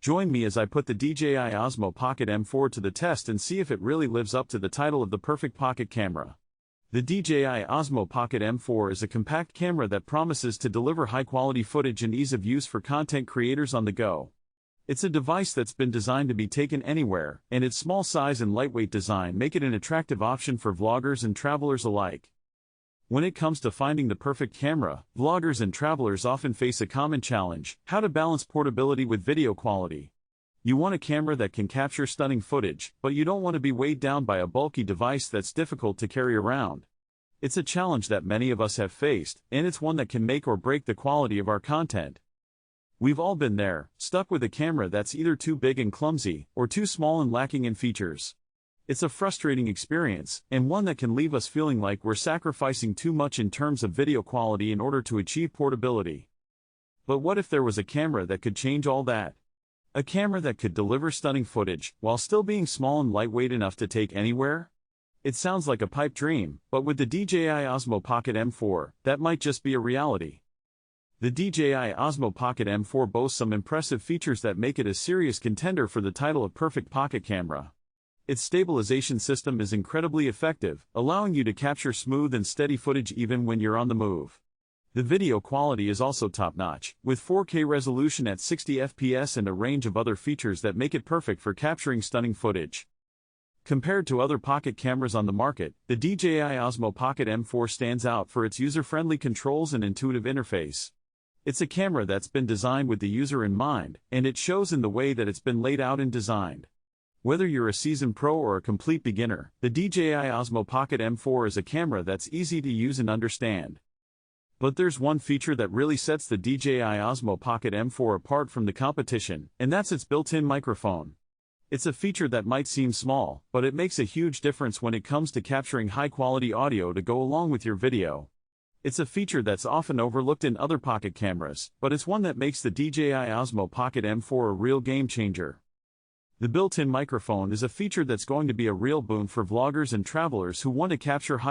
Join me as I put the DJI OSMO Pocket M4 to the test and see if it really lives up to the title of the perfect pocket camera. The DJI OSMO Pocket M4 is a compact camera that promises to deliver high-quality footage and ease of use for content creators on the go. It's a device that's been designed to be taken anywhere, and its small size and lightweight design make it an attractive option for vloggers and travelers alike. When it comes to finding the perfect camera, vloggers and travelers often face a common challenge: how to balance portability with video quality. You want a camera that can capture stunning footage, but you don't want to be weighed down by a bulky device that's difficult to carry around. It's a challenge that many of us have faced, and it's one that can make or break the quality of our content. We've all been there, stuck with a camera that's either too big and clumsy, or too small and lacking in features. It's a frustrating experience, and one that can leave us feeling like we're sacrificing too much in terms of video quality in order to achieve portability. But what if there was a camera that could change all that? A camera that could deliver stunning footage, while still being small and lightweight enough to take anywhere? It sounds like a pipe dream, but with the DJI OSMO Pocket M4, that might just be a reality. The DJI OSMO Pocket M4 boasts some impressive features that make it a serious contender for the title of perfect pocket camera. Its stabilization system is incredibly effective, allowing you to capture smooth and steady footage even when you're on the move. The video quality is also top-notch, with 4K resolution at 60 FPS and a range of other features that make it perfect for capturing stunning footage. Compared to other pocket cameras on the market, the DJI OSMO Pocket M4 stands out for its user-friendly controls and intuitive interface. It's a camera that's been designed with the user in mind, and it shows in the way that it's been laid out and designed. Whether you're a seasoned pro or a complete beginner, the DJI OSMO Pocket M4 is a camera that's easy to use and understand. But there's one feature that really sets the DJI OSMO Pocket M4 apart from the competition, and that's its built-in microphone. It's a feature that might seem small, but it makes a huge difference when it comes to capturing high-quality audio to go along with your video. It's a feature that's often overlooked in other pocket cameras, but it's one that makes the DJI OSMO Pocket M4 a real game-changer. The built-in microphone is a feature that's going to be a real boon for vloggers and travelers who want to capture high